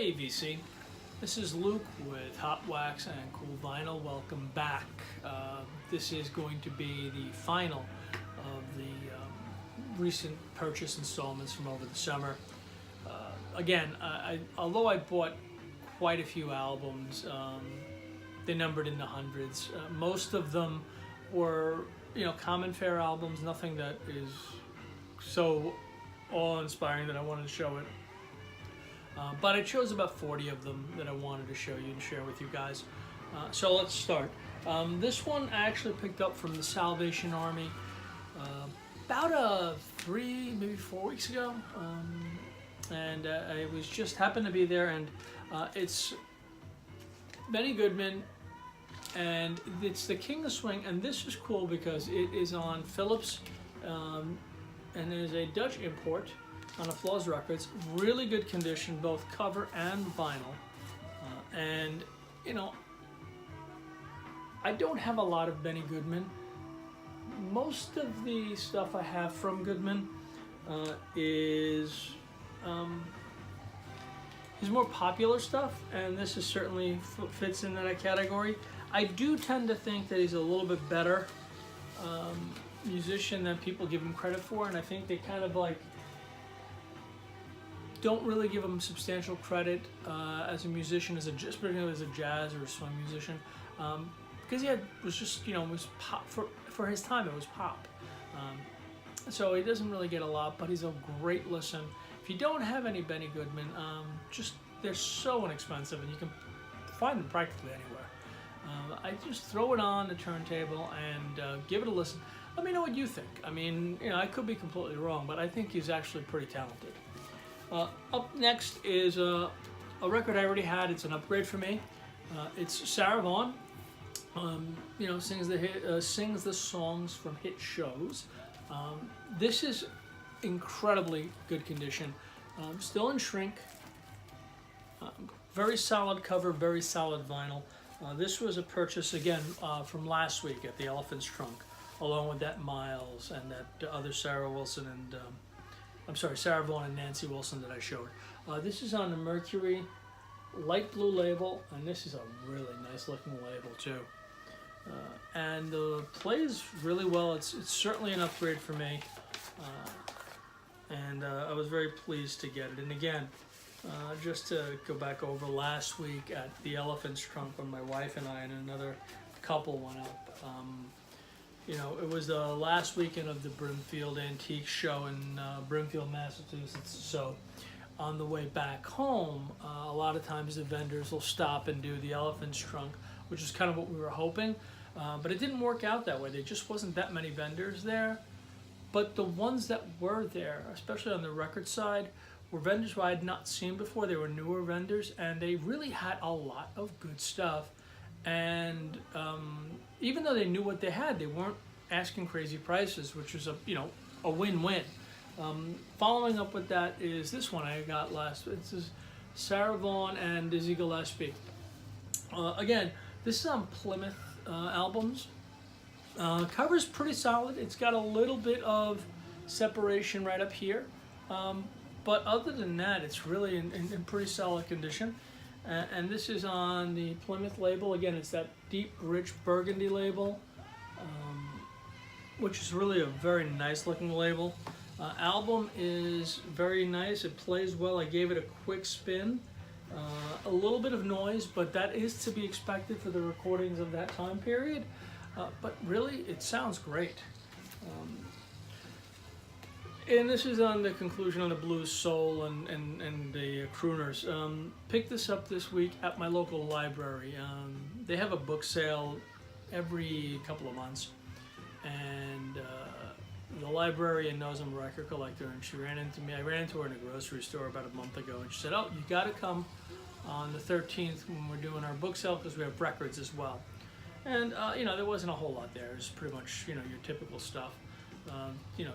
Hey VC, this is Luke with Hot Wax and Cool Vinyl. Welcome back. This is going to be the final of the recent purchase installments from over the summer. Again, although I bought quite a few albums, they numbered in the hundreds. Most of them were, common fare albums, nothing that is so awe-inspiring that I wanted to show it. But I chose about 40 of them that I wanted to show you and share with you guys. So let's start. This one I actually picked up from the Salvation Army about 3, maybe 4 weeks ago. And I was just happened to be there, and it's Benny Goodman, and it's the King of Swing, and this is cool because it is on Philips, and it is a Dutch import on Applause Records. Really good condition, both cover and vinyl. And I don't have a lot of Benny Goodman. Most of the stuff I have from Goodman is his more popular stuff, and this is certainly fits in that category. I do tend to think that he's a little bit better musician than people give him credit for, and I think they kind of don't really give him substantial credit as a musician, particularly as a jazz or a swing musician, because he was just was pop for his time. It was pop, so he doesn't really get a lot, but he's a great listen. If you don't have any Benny Goodman, they're so inexpensive, and you can find them practically anywhere. I just throw it on the turntable and give it a listen. Let me know what you think. I mean, I could be completely wrong, but I think he's actually pretty talented. Up next is a record I already had. It's an upgrade for me. It's Sarah Vaughan. Sings the songs from hit shows. This is incredibly good condition. Still in shrink. Very solid cover, very solid vinyl. This was a purchase again from last week at the Elephant's Trunk, along with that Miles and that other Sarah Wilson and Sarah Vaughan and Nancy Wilson that I showed. This is on the Mercury light blue label, and this is a really nice looking label too. And plays really well. It's certainly an upgrade for me, and I was very pleased to get it. And again, just to go back over last week at the Elephant's Trunk when my wife and I and another couple went up. It was the last weekend of the Brimfield Antique Show in Brimfield, Massachusetts. So on the way back home, a lot of times the vendors will stop and do the Elephant's Trunk, which is kind of what we were hoping. But it didn't work out that way. There just wasn't that many vendors there. But the ones that were there, especially on the record side, were vendors who I had not seen before. They were newer vendors, and they really had a lot of good stuff. And even though they knew what they had, they weren't asking crazy prices, which was a win-win. Following up with that is this one I got last. This is Sarah Vaughan and Dizzy Gillespie. Again, this is on Plymouth albums. Cover's pretty solid. It's got a little bit of separation right up here, but other than that, it's really in pretty solid condition. And this is on the Plymouth label. Again, it's that deep, rich burgundy label, which is really a very nice looking label. Album is very nice. It plays well. I gave it a quick spin. A little bit of noise, but that is to be expected for the recordings of that time period. But really, it sounds great. And this is on the conclusion on the blues soul and the crooners. Picked this up this week at my local library. They have a book sale every couple of months, and the librarian knows I'm a record collector, and she ran into me. I ran into her in a grocery store about a month ago, and she said, "Oh, you got to come on the 13th when we're doing our book sale because we have records as well." And there wasn't a whole lot there. It was pretty much your typical stuff.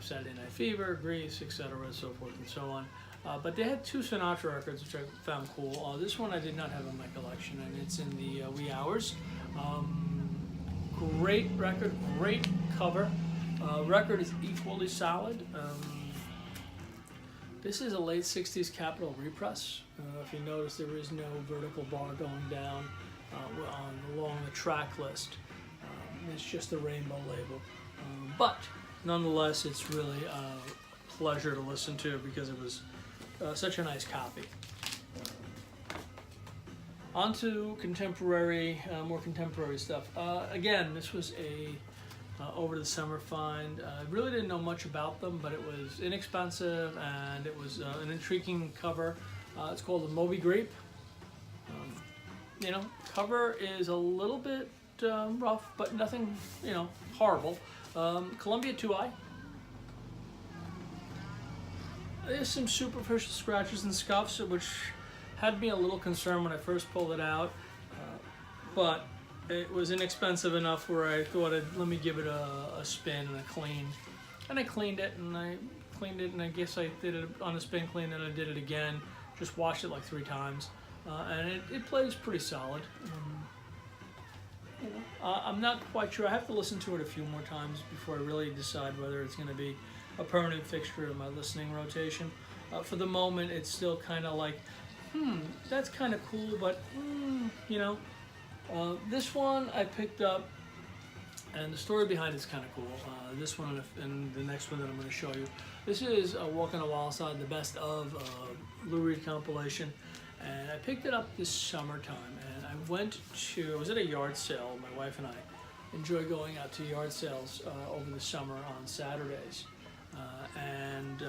Saturday Night Fever, Grease, etc., so forth and so on. But they had 2 Sinatra records, which I found cool. This one I did not have in my collection, and it's in the wee hours. Great record, great cover. Record is equally solid. This is a late 60s Capitol repress. If you notice, there is no vertical bar going down along the track list. It's just the rainbow label. But nonetheless, it's really a pleasure to listen to because it was such a nice copy. On to contemporary, more contemporary stuff. Again, this was a over the summer find. I really didn't know much about them, but it was inexpensive and it was an intriguing cover. It's called the Moby Grape. You know, cover is a little bit rough, but nothing, you know, horrible. Columbia 2i. There's some superficial scratches and scuffs, which had me a little concerned when I first pulled it out, but it was inexpensive enough where I thought, let me give it a spin and a clean. And I cleaned it, and I guess I did it on a spin clean, and I did it again. Just washed it like 3 times, and it plays pretty solid. You know, I'm not quite sure. I have to listen to it a few more times before I really decide whether it's going to be a permanent fixture in my listening rotation. For the moment, it's still kind of like, that's kind of cool, but you know. This one I picked up, and the story behind it's kind of cool. This one and the next one that I'm going to show you. This is Walking the Wild Side, the best of Lou Reed compilation, and I picked it up this summertime. And I was at a yard sale. My wife and I enjoy going out to yard sales over the summer on Saturdays, and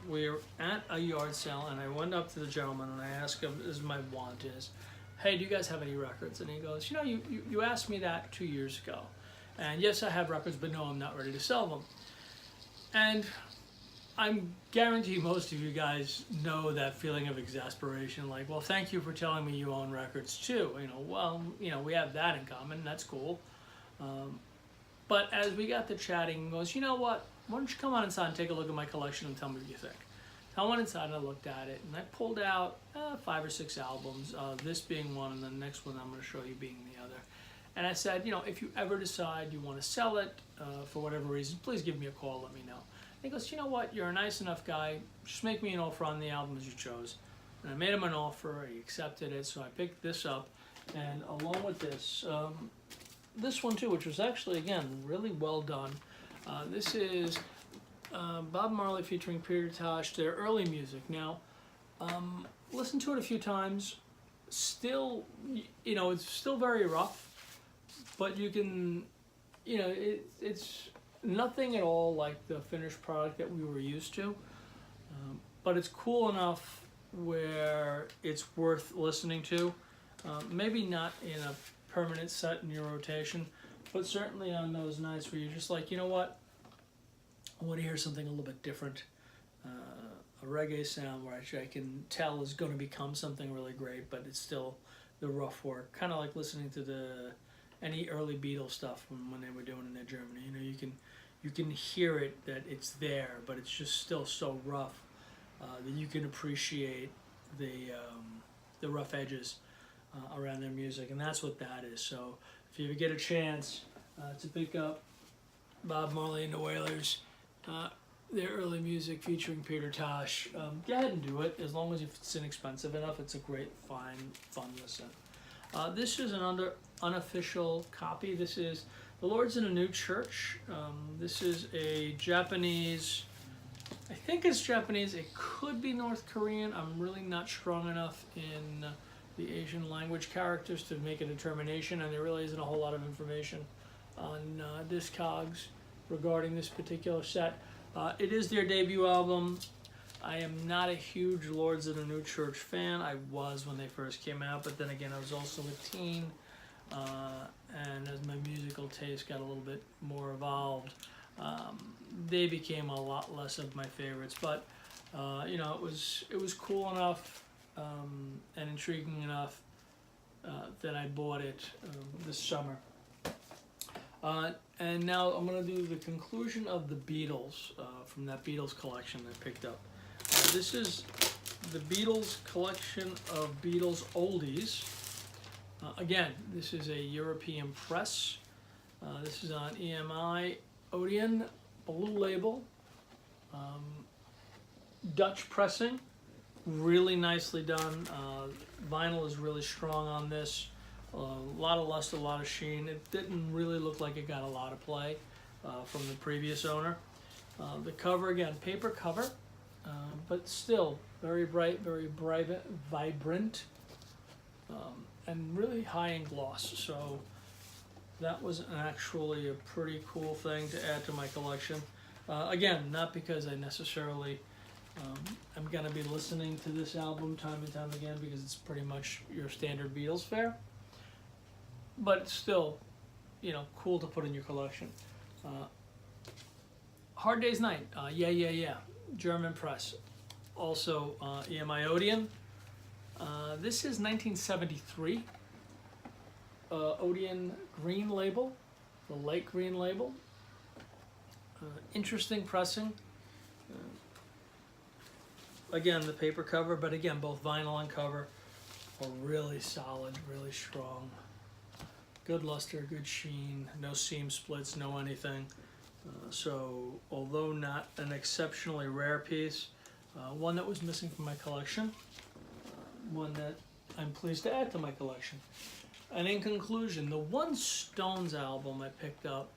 we're at a yard sale, and I went up to the gentleman and I asked him, as my wont is, hey, do you guys have any records? And he goes, you know, you asked me that 2 years ago. And yes, I have records, but no, I'm not ready to sell them. And I guarantee most of you guys know that feeling of exasperation, like, well, thank you for telling me you own records too. You know, well, you know, we have that in common, that's cool. But as we got to chatting, he goes, you know what, why don't you come on inside and take a look at my collection and tell me what you think. I went inside and I looked at it, and I pulled out 5 or 6 albums, this being one, and the next one I'm going to show you being the other. And I said, you know, if you ever decide you want to sell it for whatever reason, please give me a call, let me know. And he goes, you know what, you're a nice enough guy, just make me an offer on the albums you chose. And I made him an offer, he accepted it, so I picked this up, and along with this, this one too, which was actually, again, really well done. This is Bob Marley featuring Peter Tosh, their early music. Now, listen to it a few times. Still, you know, it's still very rough, but you can, you know, it's nothing at all like the finished product that we were used to. But it's cool enough where it's worth listening to. Maybe not in a permanent set in your rotation, but certainly on those nights where you're just like, you know what, I want to hear something a little bit different, a reggae sound where I can tell is going to become something really great, but it's still the rough work. Kind of like listening to any early Beatles stuff when they were doing it in Germany. You know, you can hear it that it's there, but it's just still so rough that you can appreciate the rough edges around their music, and that's what that is. So if you ever get a chance to pick up Bob Marley and the Wailers, their early music featuring Peter Tosh, go ahead and do it, as long as it's inexpensive enough. It's a great, fine, fun listen. This is an unofficial copy. This is The Lord's in a New Church. This is a Japanese, I think it's Japanese, it could be North Korean. I'm really not strong enough in the Asian language characters to make a determination, and there really isn't a whole lot of information on Discogs regarding this particular set. It is their debut album. I am not a huge Lords of the New Church fan. I was when they first came out, but then again, I was also a teen, and as my musical taste got a little bit more evolved, they became a lot less of my favorites. But you know, it was cool enough and intriguing enough that I bought it this summer. And now I'm going to do the conclusion of the Beatles from that Beatles collection I picked up. This is the Beatles collection of Beatles oldies. Again, this is a European press. This is on EMI Odeon Blue Label. Dutch pressing, really nicely done. Vinyl is really strong on this. A lot of luster, a lot of sheen. It didn't really look like it got a lot of play from the previous owner. The cover, again, paper cover, but still very bright, very vibrant, and really high in gloss. So that was actually a pretty cool thing to add to my collection. Again, not because I necessarily I'm going to be listening to this album time and time again, because it's pretty much your standard Beatles fare, but it's still, you know, cool to put in your collection. Hard Day's Night, yeah, German press. Also, EMI Odeon. This is 1973. Odeon green label, the light green label. Interesting pressing. Again, the paper cover, but again, both vinyl and cover are really solid, really strong. Good luster, good sheen, no seam splits, no anything. So, although not an exceptionally rare piece, one that was missing from my collection, one that I'm pleased to add to my collection. And in conclusion, the one Stones album I picked up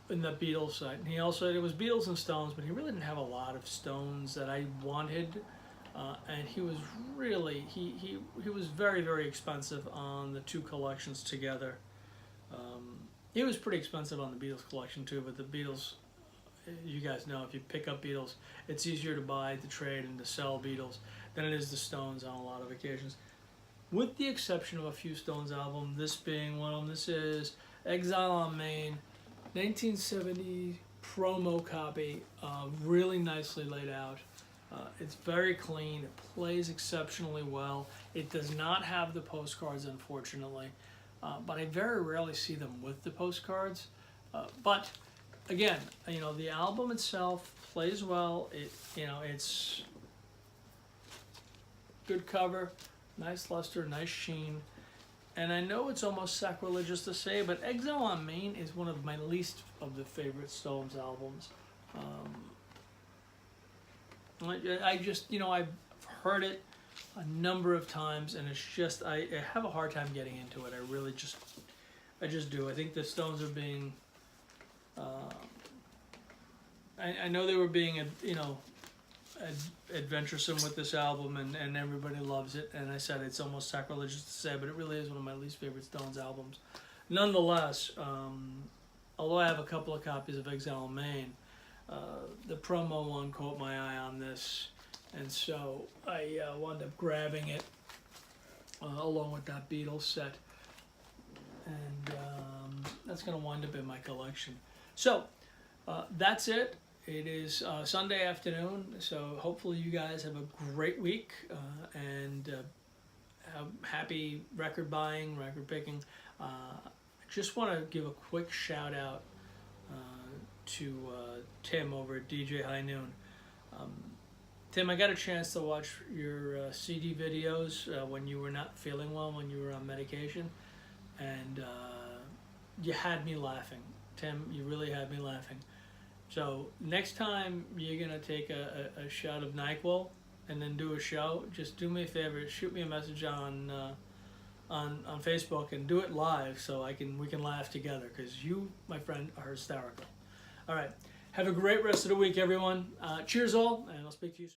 in the Beatles side, and he also, it was Beatles and Stones, but he really didn't have a lot of Stones that I wanted, and he was really, he was very, very expensive on the two collections together. He was pretty expensive on the Beatles collection too, but the Beatles, you guys know, if you pick up Beatles, it's easier to buy, to trade, and to sell Beatles than it is the Stones on a lot of occasions. With the exception of a few Stones albums, this being one of them. This is Exile on Main, 1970 promo copy, really nicely laid out. It's very clean, it plays exceptionally well. It does not have the postcards, unfortunately, but I very rarely see them with the postcards. But again, you know, the album itself plays well. It's good cover, nice luster, nice sheen. And I know it's almost sacrilegious to say, but Exile on Main is one of my least of the favorite Stones albums. I just, you know, I've heard it a number of times, and it's just, I have a hard time getting into it. I just do. I think the Stones are being, I know they were being, you know, adventuresome with this album, and everybody loves it, and I said it's almost sacrilegious to say, but it really is one of my least favorite Stones albums. Nonetheless, although I have a couple of copies of Exile on Main, the promo one caught my eye on this, and so I wound up grabbing it along with that Beatles set, and that's going to wind up in my collection. So that's it. It is Sunday afternoon, so hopefully you guys have a great week, and happy record buying, record picking. Just want to give a quick shout out to Tim over at DJ Highnoon. Tim, I got a chance to watch your CD videos when you were not feeling well, when you were on medication, and you had me laughing. Tim, you really had me laughing. So next time you're gonna take a shot of NyQuil and then do a show, just do me a favor, shoot me a message on Facebook and do it live so we can laugh together, because you, my friend, are hysterical. All right, have a great rest of the week, everyone. Cheers all, and I'll speak to you soon.